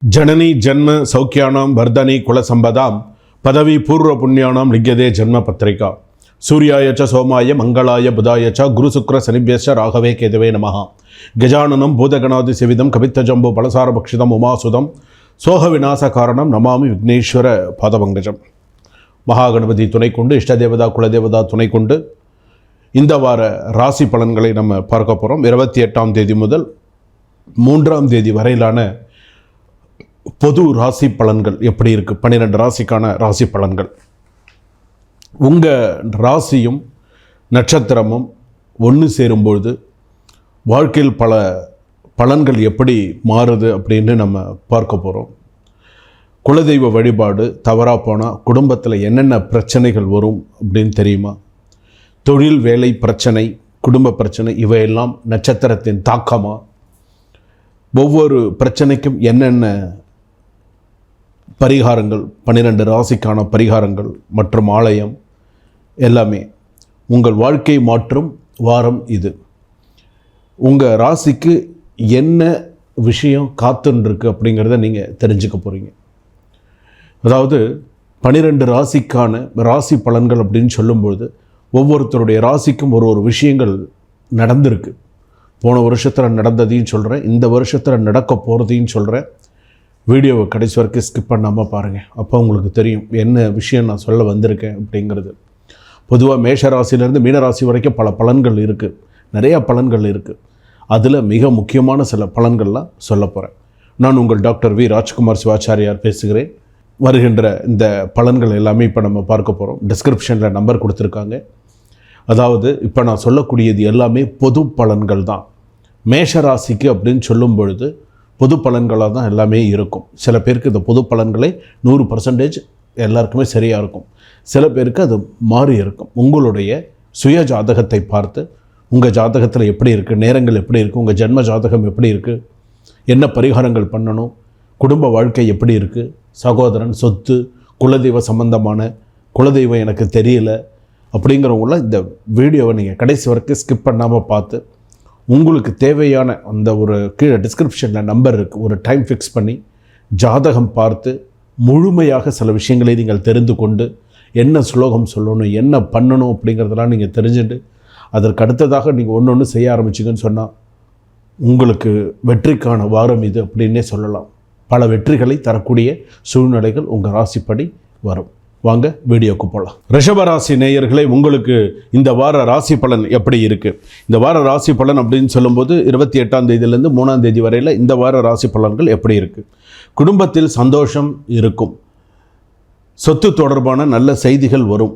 जननी जन्म सौख्यानां वर्धनी कुलसंपदां पदवी पूर्व पुण्यानां लिख्यते जन्म पत्रिका सूर्याय च सोमाय मंगलाय बुधाय च गुरुशुक्र शनिभ्यश्च राघवे केतवे नमः गजाननं भूतगणादिसेवितं कवित्तजम्बो फलसारभक्षितम् उमासुतं सोहविनाशकारणं नमामि विघ्नेश्वर पादपङ्कजं மகாகணபதி துணை கொண்டு இஷ்டதேவதா குலதேவதா துணை கொண்டு இந்த வார ராசி பலன்களை நம்ம பார்க்க போகிறோம். 28ஆம் தேதி முதல் 3ஆம் தேதி வரையிலான பொது ராசி பலன்கள் எப்படி இருக்குது, 12 ராசிக்கான ராசி பலன்கள். உங்கள் ராசியும் நட்சத்திரமும் ஒன்று சேரும்பொழுது வாழ்க்கையில் பல பலன்கள் எப்படி மாறுது அப்படின்னு நம்ம பார்க்க போகிறோம். குலதெய்வ வழிபாடு தவறாக போனால் குடும்பத்தில் என்னென்ன பிரச்சனைகள் வரும் அப்படின்னு தெரியுமா? தொழில் வேலை பிரச்சனை, குடும்ப பிரச்சனை, இவையெல்லாம் நட்சத்திரத்தின் தாக்கமாக ஒவ்வொரு பிரச்சனைக்கும் என்னென்ன பரிகாரங்கள், 12 ராசிக்கான பரிகாரங்கள் மற்றும் ஆலயம் எல்லாமே உங்கள் வாழ்க்கை மாற்றும் வாரம் இது. உங்கள் ராசிக்கு என்ன விஷயம் காத்துருக்கு அப்படிங்கிறத நீங்கள் தெரிஞ்சுக்க போகிறீங்க. அதாவது 12 ராசிக்கான ராசி பலன்கள் அப்படின்னு சொல்லும்பொழுது ஒவ்வொருத்தருடைய ராசிக்கும் ஒரு விஷயங்கள் நடந்திருக்கு. போன வருஷத்தில் நடந்ததையும் சொல்கிறேன், இந்த வருஷத்தில் நடக்க போகிறதையும் சொல்கிறேன். வீடியோவை கடைசி வரைக்கும் ஸ்கிப் பண்ணாமல் பாருங்கள், அப்போ உங்களுக்கு தெரியும் என்ன விஷயம் நான் சொல்ல வந்திருக்கேன் அப்படிங்கிறது. பொதுவாக மேஷ ராசியிலேருந்து மீனராசி வரைக்கும் பல பலன்கள் இருக்குது, நிறையா பலன்கள் இருக்குது. அதில் மிக முக்கியமான சில பலன்கள்லாம் சொல்ல போகிறேன். நான் உங்கள் டாக்டர் வி ராஜ்குமார் சிவாச்சாரியார் பேசுகிறேன். வருகின்ற இந்த பலன்கள் எல்லாமே இப்போ நம்ம பார்க்க போகிறோம். டிஸ்கிரிப்ஷனில் நம்பர் கொடுத்துருக்காங்க. அதாவது இப்போ நான் சொல்லக்கூடியது எல்லாமே பொது பலன்கள் தான். மேஷ ராசிக்கு அப்படின்னு சொல்லும் பொழுது பொது பலன்களாக தான் எல்லாமே இருக்கும். சில பேருக்கு இந்த பொது பலன்களே 100% எல்லாருக்குமே சரியாக இருக்கும், சில பேருக்கு அது மாறி இருக்கும். உங்களுடைய சுய ஜாதகத்தை பார்த்து உங்கள் ஜாதகத்தில் எப்படி இருக்குது, நேரங்கள் எப்படி இருக்குது, உங்கள் ஜென்ம ஜாதகம் எப்படி இருக்குது, என்ன பரிகாரங்கள் பண்ணணும், குடும்ப வாழ்க்கை எப்படி இருக்குது, சகோதரன், சொத்து, குலதெய்வ சம்பந்தமான குலதெய்வம் எனக்கு தெரியல அப்படிங்கிறவங்களாம் இந்த வீடியோவை நீங்கள் கடைசி வரைக்கும் ஸ்கிப் பண்ணாமல் பார்த்து உங்களுக்கு தேவையான அந்த ஒரு கீழே டிஸ்கிரிப்ஷனில் நம்பர் இருக்குது, ஒரு டைம் ஃபிக்ஸ் பண்ணி ஜாதகம் பார்த்து முழுமையாக சில விஷயங்களை நீங்கள் தெரிந்து கொண்டு என்ன ஸ்லோகம் சொல்லணும், என்ன பண்ணணும் அப்படிங்கிறதெல்லாம் நீங்கள் தெரிஞ்சுட்டு அதற்கு அடுத்ததாக நீங்கள் ஒன்று செய்ய ஆரம்பிச்சிங்கன்னு சொன்னால் உங்களுக்கு வெற்றிக்கான வாரம் இது அப்படின்னே சொல்லலாம். பல வெற்றிகளை தரக்கூடிய சூழ்நிலைகள் உங்கள் ராசிப்படி வரும். வாங்க வீடியோக்கு போகலாம். ரிஷபராசி நேயர்களே, உங்களுக்கு இந்த வார ராசி பலன் எப்படி இருக்குது? இந்த வார ராசி பலன் அப்படின்னு சொல்லும்போது 28ஆம் தேதியிலேருந்து 3ஆம் தேதி வரையில் இந்த வார ராசி பலன்கள் எப்படி இருக்குது? குடும்பத்தில் சந்தோஷம் இருக்கும், சொத்து தொடர்பான நல்ல செய்திகள் வரும்,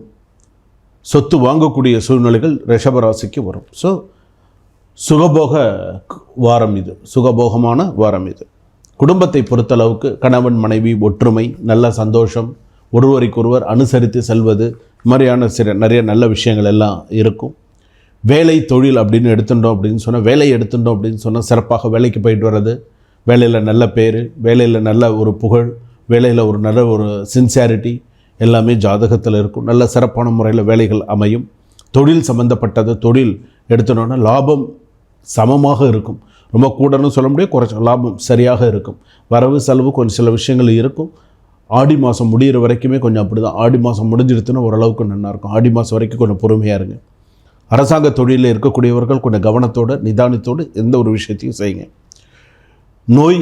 சொத்து வாங்கக்கூடிய சூழ்நிலைகள் ரிஷபராசிக்கு வரும். ஸோ சுகபோக வாரம் இது, சுகபோகமான வாரம் இது. குடும்பத்தை பொறுத்தளவுக்கு கணவன் மனைவி ஒற்றுமை, நல்ல சந்தோஷம், ஒருவருக்கொருவர் அனுசரித்து செல்வது, மாதிரியான நிறைய நல்ல விஷயங்கள் எல்லாம் இருக்கும். வேலை தொழில் அப்படின்னு எடுத்துட்டோம் அப்படின்னு சொன்னால், வேலை எடுத்துட்டோம் அப்படின்னு சொன்னால் சிறப்பாக வேலைக்கு போயிட்டு வர்றது, வேலையில் நல்ல பேர், வேலையில் நல்ல ஒரு புகழ், வேலையில் ஒரு நல்ல ஒரு சின்சியாரிட்டி எல்லாமே ஜாதகத்தில் இருக்கும். நல்ல சிறப்பான முறையில் வேலைகள் அமையும். தொழில் சம்மந்தப்பட்டது, தொழில் எடுத்துட்டோன்னா லாபம் சமமாக இருக்கும். ரொம்ப கூடன்னு சொல்ல முடியாது, குறைச்ச லாபம் சரியாக இருக்கும். வரவு செலவு கொஞ்சம் சில விஷயங்கள் இருக்கும். ஆடி மாதம் முடிகிற வரைக்குமே கொஞ்சம் அப்படி தான். ஆடி மாதம் முடிஞ்சிடுத்துன்னா ஓரளவுக்கு நல்லாயிருக்கும். ஆடி மாதம் வரைக்கும் கொஞ்சம் பொறுமையாக இருங்க. அரசாங்க தொழிலில் இருக்கக்கூடியவர்கள் கொஞ்சம் கவனத்தோடு நிதானத்தோடு எந்த ஒரு விஷயத்தையும் செய்யுங்க. நோய்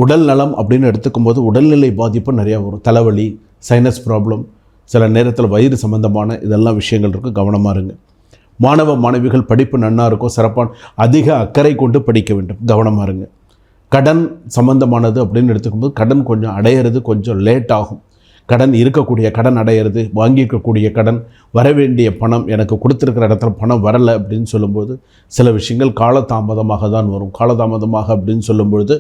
உடல் நலம் அப்படின்னு எடுத்துக்கும் போது உடல்நிலை பாதிப்பு நிறையா வரும். தலைவலி, சைனஸ் ப்ராப்ளம், சில நேரத்தில் வயிறு சம்பந்தமான இதெல்லாம் விஷயங்கள் இருக்குது, கவனமாக இருங்க. மாணவ மாணவிகள் படிப்பு நன்னா இருக்கும், சிறப்பான அதிக அக்கறை கொண்டு படிக்க வேண்டும், கவனமாக இருங்க. கடன் சம்பந்தமானது அப்படின்னு எடுத்துக்கும்போது கடன் கொஞ்சம் அடையிறது கொஞ்சம் லேட் ஆகும். கடன் இருக்கக்கூடிய கடன் அடையிறது, வாங்கியிருக்கக்கூடிய கடன், வரவேண்டிய பணம், எனக்கு கொடுத்துருக்கிற இடத்துல பணம் வரலை அப்படின்னு சொல்லும்போது சில விஷயங்கள் காலதாமதமாக தான் வரும். காலதாமதமாக அப்படின்னு சொல்லும்பொழுது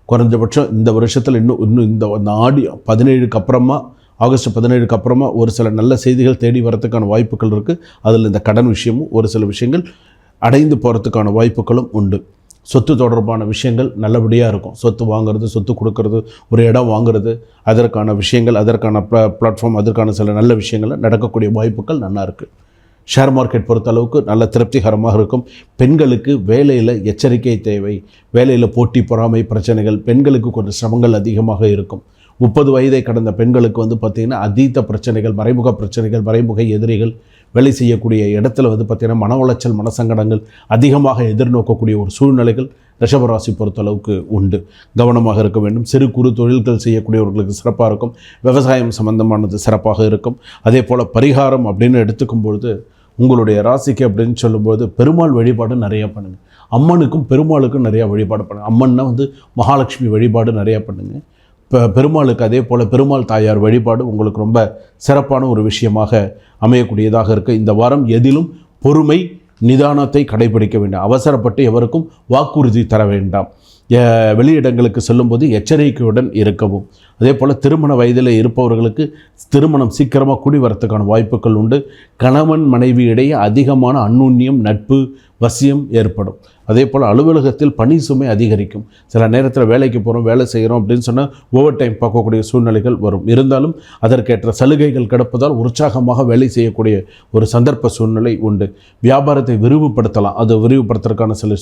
குறைஞ்சபட்சம் இந்த வருஷத்தில் இன்னும் இந்த ஆடி 17க்கு அப்புறமா, ஆகஸ்ட் 17க்கு அப்புறமா ஒரு சில நல்ல செய்திகள் தேடி வரத்துக்கான வாய்ப்புகள் இருக்குது. அதில் இந்த கடன் விஷயமும் ஒரு சில விஷயங்கள் அடைந்து போகிறதுக்கான வாய்ப்புகளும் உண்டு. சொத்து தொடர்பான விஷயங்கள் நல்லபடியாக இருக்கும். சொத்து வாங்கிறது, சொத்து கொடுக்கறது, ஒரு இடம் வாங்கிறது, அதற்கான விஷயங்கள், அதற்கான பிளாட்ஃபார்ம், அதற்கான சில நல்ல விஷயங்கள் நடக்கக்கூடிய வாய்ப்புகள் நல்லா இருக்குது. ஷேர் மார்க்கெட் பொறுத்த அளவுக்கு நல்ல திருப்திகரமாக இருக்கும். பெண்களுக்கு வேலையில் எச்சரிக்கை தேவை. வேலையில் போட்டி பொறாமை பிரச்சனைகள், பெண்களுக்கு கொஞ்சம் சிரமங்கள் அதிகமாக இருக்கும். 30 வயதை கடந்த பெண்களுக்கு வந்து பார்த்திங்கன்னா அதீத பிரச்சனைகள், மறைமுக பிரச்சனைகள், மறைமுக எதிரிகள், வேலை செய்யக்கூடிய இடத்துல வந்து பார்த்திங்கன்னா மன உளைச்சல், மனசங்கடங்கள் அதிகமாக எதிர்நோக்கக்கூடிய ஒரு சூழ்நிலைகள் ரிஷபராசி பொறுத்தளவுக்கு உண்டு. கவனமாக இருக்க வேண்டும். சிறு குறு தொழில்கள் செய்யக்கூடியவர்களுக்கு சிறப்பாக இருக்கும். விவசாயம் சம்பந்தமானது சிறப்பாக இருக்கும். அதே போல் பரிகாரம் அப்படின்னு எடுத்துக்கும் பொழுது உங்களுடைய ராசிக்கு அப்படின்னு சொல்லும்போது பெருமாள் வழிபாடு நிறையா பண்ணுங்கள். அம்மனுக்கும் பெருமாளுக்கும் நிறையா வழிபாடு பண்ணுங்கள். அம்மன்னா வந்து மகாலட்சுமி வழிபாடு நிறையா பண்ணுங்கள். பெருமாளுக்கு அதே போல் பெருமாள் தாயார் வழிபாடு உங்களுக்கு ரொம்ப சிறப்பான ஒரு விஷயமாக அமையக்கூடியதாக இருக்குது. இந்த வாரம் எதிலும் பொறுமை, நிதானத்தை கடைபிடிக்க வேண்டும். அவசரப்பட்டு எவருக்கும் வாக்குறுதி தர வேண்டாம். வெளியிடங்களுக்கு செல்லும்போது எச்சரிக்கையுடன் இருக்கவும். அதே போல் திருமண வயதில் இருப்பவர்களுக்கு திருமணம் சீக்கிரமாக கூடி வரத்துக்கான வாய்ப்புகள் உண்டு. கணவன் மனைவி இடையே அதிகமான அந்நுண்ணியம், நட்பு, வசியம் ஏற்படும். அதே போல் அலுவலகத்தில் பணி சுமை அதிகரிக்கும். சில நேரத்தில் வேலைக்கு போகிறோம், வேலை செய்கிறோம் அப்படின்னு சொன்னால் ஓவர் டைம் பார்க்கக்கூடிய சூழ்நிலைகள் வரும். இருந்தாலும் அதற்கேற்ற சலுகைகள் கிடப்பதால் உற்சாகமாக வேலை செய்யக்கூடிய ஒரு சந்தர்ப்ப சூழ்நிலை உண்டு. வியாபாரத்தை விரிவுபடுத்தலாம். அது விரிவுபடுத்துறதுக்கான சில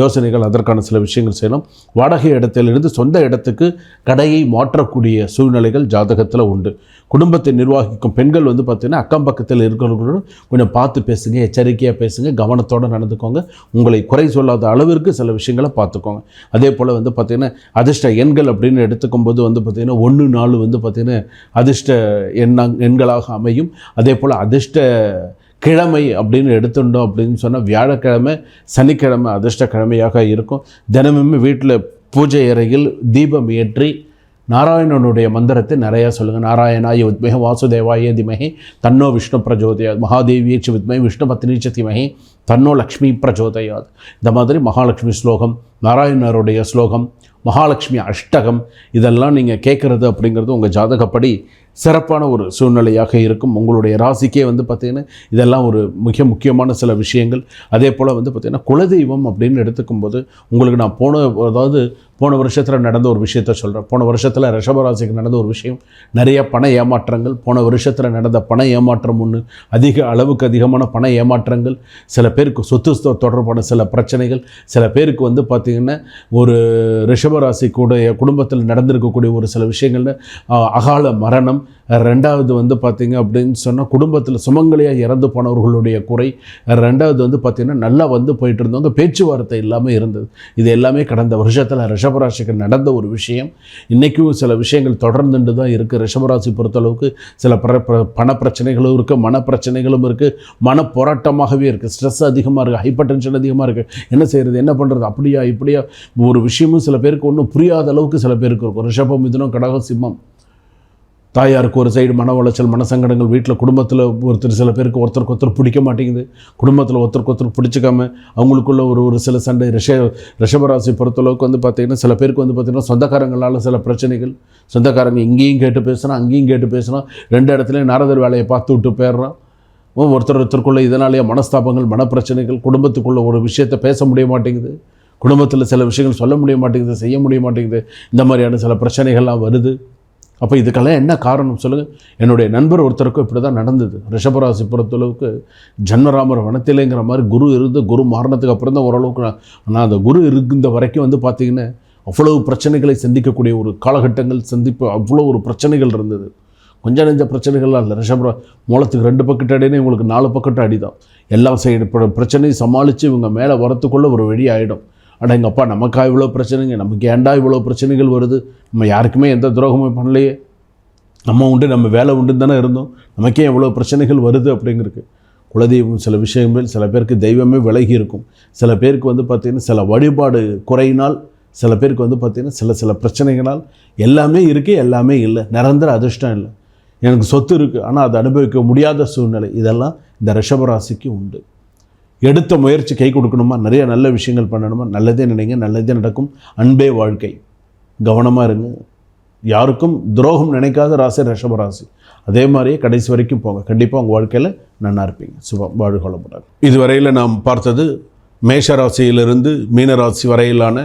யோசனைகள், அதற்கான சில விஷயங்கள் செய்யலாம். வாடகை இடத்திலிருந்து சொந்த இடத்துக்கு கடையை மாற்றக்கூடிய சூழ்நிலைகள் ஜாதகத்தில் உண்டு. குடும்பத்தை நிர்வகிக்கும் பெண்கள் வந்து பார்த்திங்கன்னா அக்கம் பக்கத்தில் இருக்கிறவங்களோட கொஞ்சம் பார்த்து பேசுங்க, எச்சரிக்கையாக பேசுங்க, கவனத்தோடு நடந்துக்கோங்க. உங்களை குறை சொல்லாத அளவிற்கு சில விஷயங்களை பார்த்துக்கோங்க. அதே போல் வந்து பார்த்திங்கன்னா அதிர்ஷ்ட எண்கள் அப்படின்னு எடுத்துக்கும்போது வந்து பார்த்திங்கன்னா 1, 4 வந்து பார்த்திங்கன்னா அதிர்ஷ்ட எண்களாக அமையும். அதே போல் அதிர்ஷ்ட கிழமை அப்படின்னு எடுத்துட்டோம் அப்படின்னு சொன்னால் வியாழக்கிழமை, சனிக்கிழமை அதிர்ஷ்ட கிழமையாக இருக்கும். தினமுமே வீட்டில் பூஜை அறையில் தீபம் ஏற்றி நாராயணனுடைய மந்திரத்தை நிறையா சொல்லுங்கள். நாராயணாய வித்மஹே வாசுதேவாய திமஹே தன்னோ விஷ்ணு பிரச்சோதயாத், மகாதேவியேச்ச வித்மஹே விஷ்ணு பத்னீச்ச தீமஹே தன்னோ லக்ஷ்மி பிரச்சோதயாத். இந்த மாதிரி மகாலட்சுமி ஸ்லோகம், நாராயணருடைய ஸ்லோகம், மகாலட்சுமி அஷ்டகம் இதெல்லாம் நீங்கள் கேட்குறது அப்படிங்கிறது உங்கள் ஜாதகப்படி சிறப்பான ஒரு சூழ்நிலையாக இருக்கும். உங்களுடைய ராசிக்கே வந்து பார்த்திங்கன்னா இதெல்லாம் ஒரு முக்கியமான சில விஷயங்கள். அதே போல் வந்து பார்த்திங்கன்னா குலதெய்வம் அப்படின்னு எடுத்துக்கும்போது உங்களுக்கு நான் போன வருஷத்தில் நடந்த ஒரு விஷயத்த சொல்கிறேன். போன வருஷத்தில் ரிஷபராசிக்கு நடந்த ஒரு விஷயம், நிறைய பண ஏமாற்றங்கள். போன வருஷத்தில் நடந்த பண ஏமாற்றம் ஒன்று, அளவுக்கு அதிகமான பண ஏமாற்றங்கள், சில பேருக்கு சொத்து தொடர்பான சில பிரச்சனைகள், சில பேருக்கு வந்து பார்த்திங்கன்னா ஒரு ரிஷபராசிக்குடைய குடும்பத்தில் நடந்திருக்கக்கூடிய ஒரு சில விஷயங்கள்னு அகால மரணம். ரெண்டாவது வந்து பார்த்திங்க அப்படின்னு சொன்னால் குடும்பத்தில் சுமங்கலியாக இறந்து போனவர்களுடைய குறை. ரெண்டாவது வந்து பார்த்திங்கன்னா நல்லா வந்து போயிட்டு இருந்தவங்க பேச்சுவார்த்தை இல்லாமல் இருந்தது. இது எல்லாமே கடந்த வருஷத்தில் ரிஷபராசிக்கு நடந்த ஒரு விஷயம். இன்றைக்கும் சில விஷயங்கள் தொடர்ந்துட்டு தான் இருக்குது. ரிஷபராசி பொறுத்தளவுக்கு சில பண பிரச்சனைகளும் இருக்குது, மன பிரச்சனைகளும் இருக்குது, மன போராட்டமாகவே இருக்குது. ஸ்ட்ரெஸ் அதிகமாக இருக்குது, ஹைப்பர் டென்ஷன் அதிகமாக இருக்குது. என்ன செய்கிறது, என்ன பண்ணுறது, அப்படியா இப்படியா ஒரு விஷயமும் சில பேருக்கு ஒன்றும் புரியாத அளவுக்கு சில பேருக்கு இருக்கும். ரிஷபம், மிதுனம், கடகம், சிம்மம். தாயாருக்கு ஒரு சைடு மன உளைச்சல், மனசங்கடங்கள். வீட்டில் குடும்பத்தில் சில பேருக்கு ஒருத்தருக்கு பிடிக்க மாட்டேங்குது. குடும்பத்தில் ஒருத்தருக்கு பிடிச்சிக்காம அவங்களுக்குள்ள ஒரு சில சண்டை. ரிஷபராசி பொறுத்தளவுக்கு வந்து பார்த்திங்கன்னா சில பேருக்கு வந்து பார்த்திங்கன்னா சொந்தக்காரங்களால் சில பிரச்சனைகள். சொந்தக்காரங்க இங்கேயும் கேட்டு பேசுகிறான், அங்கேயும் கேட்டு பேசுகிறான். 2 இடத்துலையும் நாரதர் வேலையை பார்த்து விட்டு போயிடுறான். ஒருத்தருக்குள்ளே இதனாலேயே மனஸ்தாபங்கள், மனப்பிரச்சனைகள். குடும்பத்துக்குள்ளே ஒரு விஷயத்தை பேச முடிய மாட்டேங்குது. குடும்பத்தில் சில விஷயங்கள் சொல்ல முடிய மாட்டேங்குது, செய்ய முடிய மாட்டேங்குது. இந்த மாதிரியான சில பிரச்சனைகள்லாம் வருது. அப்போ இதுக்கெல்லாம் என்ன காரணம் சொல்லுங்கள்? என்னுடைய நண்பர் ஒருத்தருக்கும் இப்படி தான் நடந்தது. ரிஷபராசி பொறுத்தளவுக்கு ஜன்மராமர் வனத்திலேங்கிற மாதிரி குரு இருந்து, குரு மாறினதுக்கு அப்புறம் தான் ஓரளவுக்கு நான் அந்த குரு இருந்த வரைக்கும் வந்து பார்த்திங்கன்னா அவ்வளவு பிரச்சனைகளை சந்திக்கக்கூடிய ஒரு காலகட்டங்கள் அவ்வளோ ஒரு பிரச்சனைகள் இருந்தது. கொஞ்சம் நெஞ்ச பிரச்சனைகள்லாம் இல்லை. மூலத்துக்கு 2 பக்கெட் அடினே உங்களுக்கு 4 பக்கெட் அடி தான். எல்லாம் சைடு பிரச்சனையை சமாளித்து இவங்க மேலே வரத்துக்குள்ளே ஒரு வழி ஆகிடும். ஆனால் எங்கள் அப்பா நமக்கா இவ்வளோ பிரச்சனைங்க, நமக்கு ஏண்டா இவ்வளோ பிரச்சனைகள் வருது, நம்ம யாருக்குமே எந்த துரோகமும் பண்ணலையே, நம்ம உண்டு நம்ம வேலை உண்டுன்னு தானே இருந்தோம், நமக்கே எவ்வளோ பிரச்சனைகள் வருது அப்படிங்கிறது. குலதெய்வம் சில விஷயங்கள், சில பேருக்கு தெய்வமே விலகி இருக்கும். சில பேருக்கு வந்து பார்த்திங்கன்னா சில வழிபாடு குறையினால், சில பேருக்கு வந்து பார்த்திங்கன்னா சில பிரச்சனைகளால் எல்லாமே இருக்குது, எல்லாமே இல்லை, நிரந்தர அதிர்ஷ்டம் இல்லை. எனக்கு சொத்து இருக்குது ஆனால் அதை அனுபவிக்க முடியாத சூழ்நிலை. இதெல்லாம் இந்த ரிஷபராசிக்கு உண்டு. எடுத்த முயற்சி கை கொடுக்கணுமா, நிறைய நல்ல விஷயங்கள் பண்ணணுமா, நல்லதே நினைங்க, நல்லதே நடக்கும். அன்பே வாழ்க்கை. கவனமாக இருங்க. யாருக்கும் துரோகம் நினைக்காத ராசி ரிஷபராசி. அதே மாதிரியே கடைசி வரைக்கும் போங்க. கண்டிப்பாக உங்கள் வாழ்க்கையில் நல்லா இருப்பீங்க. சுபம். வாழ்க வளமுடன். இதுவரையில் நாம் பார்த்தது மேஷராசியிலிருந்து மீனராசி வரையிலான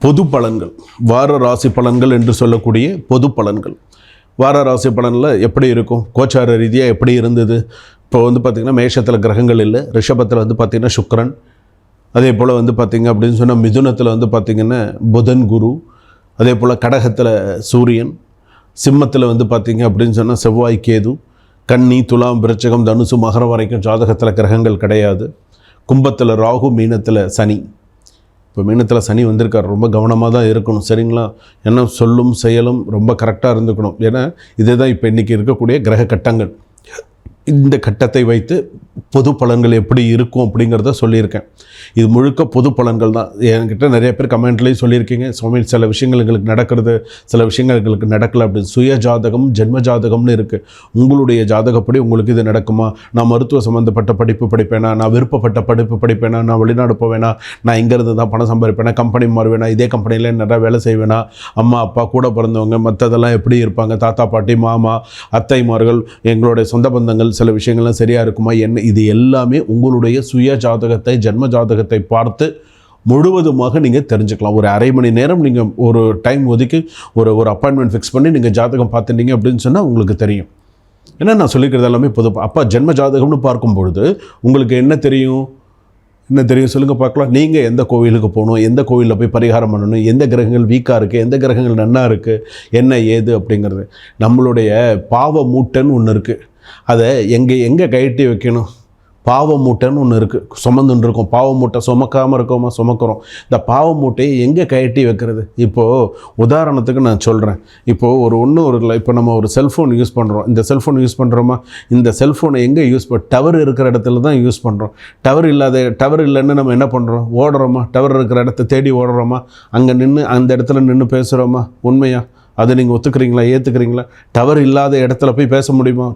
பொது பலன்கள், வார ராசி பலன்கள் என்று சொல்லக்கூடிய பொது பலன்கள். வார ராசி பலனில் எப்படி இருக்கும், கோச்சார ரீதியாக எப்படி இருந்தது, இப்போ வந்து பார்த்திங்கன்னா மேஷத்தில் கிரகங்கள் இல்லை, ரிஷபத்தில் வந்து பார்த்திங்கன்னா சுக்கிரன், அதே போல் வந்து பார்த்திங்க அப்படின்னு சொன்னால் மிதுனத்தில் வந்து பார்த்திங்கன்னா புதன் குரு, அதே போல் கடகத்தில் சூரியன், சிம்மத்தில் வந்து பார்த்திங்க அப்படின்னு சொன்னால் செவ்வாய் கேது, கன்னி துலாம் விருச்சிகம் தனுசு மகரம் வரைக்கும் ஜாதகத்தில் கிரகங்கள் கிடையாது. கும்பத்தில் ராகு, மீனத்தில் சனி. இப்போ மீனத்தில் சனி வந்திருக்கார், ரொம்ப கவனமாக தான் இருக்கணும் சரிங்களா. ஏன்னா சொல்லும் செயலும் ரொம்ப கரெக்டாக இருந்துக்கணும். ஏன்னா இதுதான் இப்போ இன்றைக்கி இருக்கக்கூடிய கிரக கட்டங்கள். இந்த கட்டத்தை வைத்து பொது பலன்கள் எப்படி இருக்கும் அப்படிங்கிறத சொல்லியிருக்கேன். இது முழுக்க பொது பலன்கள் தான். என்கிட்ட நிறைய பேர் கமெண்ட்லேயும் சொல்லியிருக்கீங்க, சுவாமி சில விஷயங்கள் எங்களுக்கு நடக்கிறது, சில விஷயங்கள் எங்களுக்கு நடக்கலை அப்படின்னு. சுய ஜாதகம் ஜென்ம ஜாதகம்னு இருக்குது. உங்களுடைய ஜாதகப்படி உங்களுக்கு இது நடக்குமா? நான் மருத்துவ சம்மந்தப்பட்ட படிப்பு படிப்பேனா, நான் விருப்பப்பட்ட படிப்பு படிப்பேனா, நான் வெளிநாடு போவேனா, நான் இங்கேருந்து தான் பணம் சம்பாதிப்பேனா, கம்பெனி மாறுவேனா, இதே கம்பெனியில் நிறையா வேலை செய்வேனா, அம்மா அப்பா கூட பிறந்தவங்க மற்றதெல்லாம் எப்படி இருப்பாங்க, தாத்தா பாட்டி மாமா அத்தைமார்கள் எங்களுடைய சொந்த பந்தங்கள் சில விஷயங்கள்லாம் சரியாக இருக்குமா, என்ன இது எல்லாமே உங்களுடைய சுய ஜாதகத்தை ஜென்ம ஜாதகத்தை பார்த்து முழுவதுமாக நீங்கள் தெரிஞ்சுக்கலாம். ஒரு அரை மணி நேரம் நீங்கள் ஒரு டைம் ஒதுக்கி ஒரு அப்பாயின்மெண்ட் ஃபிக்ஸ் பண்ணி நீங்கள் ஜாதகம் பார்த்துட்டீங்க அப்படின்னு சொன்னால் உங்களுக்கு தெரியும். ஏன்னா நான் சொல்லிக்கிறது எல்லாமே பொது. அப்போ ஜென்ம ஜாதகம்னு பார்க்கும்பொழுது உங்களுக்கு என்ன தெரியும் சொல்லுங்கள் பார்க்கலாம். நீங்கள் எந்த கோவிலுக்கு போகணும், எந்த கோவிலில் போய் பரிகாரம் பண்ணணும், எந்த கிரகங்கள் வீக்காக இருக்குது, எந்த கிரகங்கள் நன்னா இருக்குது, என்ன ஏது அப்படிங்கிறது. நம்மளுடைய பாவ மூட்டைன்னு ஒன்று இருக்குது. அதை எங்கே கழட்டி வைக்கணும்? பாவ மூட்டைன்னு ஒன்று இருக்குது, சுமந்துன்னு இருக்கும். பாவ மூட்டை சுமக்காமல் இருக்கோமா? சுமக்கிறோம். இந்த பாவ மூட்டையை எங்கே கழட்டி வைக்கிறது? இப்போது உதாரணத்துக்கு நான் சொல்கிறேன். இப்போது இப்போ நம்ம ஒரு செல்ஃபோன் யூஸ் பண்ணுறோம். இந்த செல்ஃபோன் யூஸ் பண்ணுறோமா? இந்த செல்ஃபோனை எங்கே யூஸ் டவர் இருக்கிற இடத்துல தான் யூஸ் பண்ணுறோம். டவர் இல்லைன்னு நம்ம என்ன பண்ணுறோம்? ஓடுறோமா? டவர் இருக்கிற இடத்த தேடி ஓடுறோமா? அங்கே நின்று அந்த இடத்துல நின்று பேசுகிறோமா? உண்மையா? அதை நீங்கள் ஒத்துக்கிறீங்களா, ஏற்றுக்கிறீங்களா? டவர் இல்லாத இடத்துல போய் பேச முடியுமா?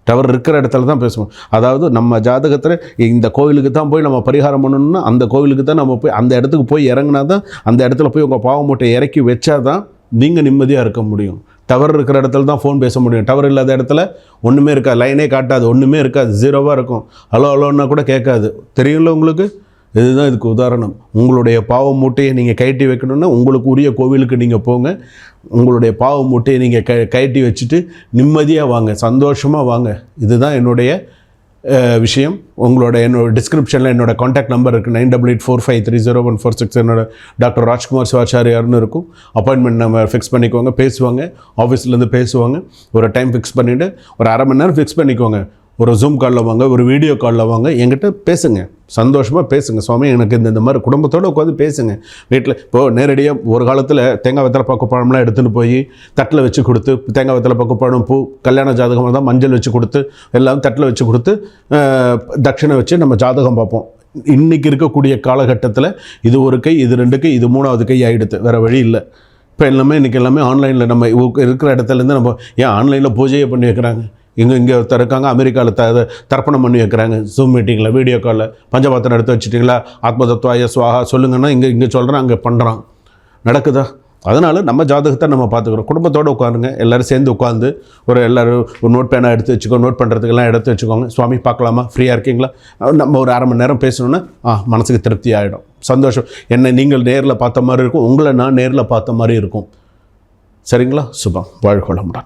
டவர் இருக்கிற இடத்துல தான் பேசுவோம். அதாவது நம்ம ஜாதகத்தில் இந்த கோவிலுக்கு தான் போய் நம்ம பரிகாரம் பண்ணணும்னா அந்த கோவிலுக்கு தான் நம்ம போய் அந்த இடத்துக்கு போய் இறங்கினா தான், அந்த இடத்துல போய் உங்கள் பாவ மூட்டையை இறக்கி வச்சா தான் நீங்கள் நிம்மதியாக இருக்க முடியும். டவர் இருக்கிற இடத்துல தான் ஃபோன் பேச முடியும். டவர் இல்லாத இடத்துல ஒன்றுமே இருக்காது, லைனே காட்டாது, ஒன்றுமே இருக்காது, ஜீரோவாக இருக்கும். ஹலோன்னா கூட கேட்காது. தெரியும்ல உங்களுக்கு? இதுதான் இதுக்கு உதாரணம். உங்களுடைய பாவ மூட்டையை நீங்கள் கழட்டி வைக்கணுன்னா உங்களுக்கு உரிய கோவிலுக்கு நீங்கள் போங்க. உங்களுடைய பாவ மூட்டையை நீங்கள் கழட்டி வச்சுட்டு நிம்மதியாக வாங்க, சந்தோஷமாக வாங்க. இதுதான் என்னுடைய விஷயம். என்னோட டிஸ்கிரிப்ஷனில் என்னோட காண்டாக்ட் நம்பர் இருக்குது, 9884530146. என்னோட டாக்டர் ராஜ்குமார் சிவாச்சாரியார்னு இருக்கும். அப்பாயின்மெண்ட் நம்ம ஃபிக்ஸ் பண்ணிக்கோங்க. பேசுவாங்க, ஆஃபீஸ்லேருந்து பேசுவாங்க. ஒரு டைம் ஃபிக்ஸ் பண்ணிவிட்டு ஒரு அரை மணி நேரம் ஃபிக்ஸ் பண்ணிக்கோங்க. ஒரு ஜூம் காலில் வாங்க, ஒரு வீடியோ காலில் வாங்க, என்கிட்ட பேசுங்க, சந்தோஷமாக பேசுங்க. சுவாமி எனக்கு இந்த மாதிரி குடும்பத்தோடு உட்காந்து பேசுங்க. வீட்டில் இப்போது நேரடியாக ஒரு காலத்தில் தேங்காய் வெத்தலை பக்குப்பழம்லாம் எடுத்துகிட்டு போய் தட்டில் வச்சு கொடுத்து, தேங்காய் வெத்தலை பக்குப்பழம் பூ, கல்யாண ஜாதகமாக தான் மஞ்சள் வச்சு கொடுத்து எல்லாம் தட்டில் வச்சு கொடுத்து தட்சிணை வச்சு நம்ம ஜாதகம் பார்ப்போம். இன்றைக்கி இருக்கக்கூடிய காலகட்டத்தில் இது ஒரு கை, இது 2 கை, இது 3வது கை ஆகிடுது. வேறு வழி இல்லை. இப்போ இன்றைக்கி எல்லாமே ஆன்லைனில் நம்ம இருக்கிற இடத்துலேருந்து நம்ம ஏன் ஆன்லைனில் பூஜையை பண்ணி வைக்கிறாங்க. இங்கே ஒருத்தர் இருக்காங்க அமெரிக்காவில் தர்ப்பணம் பண்ணி வைக்கிறாங்க ஜூம் மீட்டிங்கில், வீடியோ காலில். பஞ்சபாத்திரம் எடுத்து வச்சுட்டிங்களா, ஆத்ம தத்துவாய சுவாகா சொல்லுங்கன்னா இங்கே சொல்கிறேன், அங்கே பண்ணுறான். நடக்குதா? அதனால் நம்ம ஜாதகத்தை நம்ம பார்த்துக்குறோம். குடும்பத்தோடு உட்காருங்க, எல்லோரும் சேர்ந்து உட்காந்து எல்லோரும் ஒரு நோட் பேனா எடுத்து வச்சுக்கோ, நோட் பண்ணுறதுக்கெல்லாம் எடுத்து வச்சுக்கோங்க. சுவாமி பார்க்கலாமா, ஃப்ரீயாக இருக்கீங்களா, நம்ம ஒரு அரை மணி நேரம் பேசணுன்னா மனசுக்கு திருப்தி ஆகிடும், சந்தோஷம். என்னை நீங்கள் நேரில் பார்த்த மாதிரி இருக்கும், உங்களை நான் நேரில் பார்த்த மாதிரி இருக்கும். சரிங்களா? சுபம். வாழ்க வளமுடன்.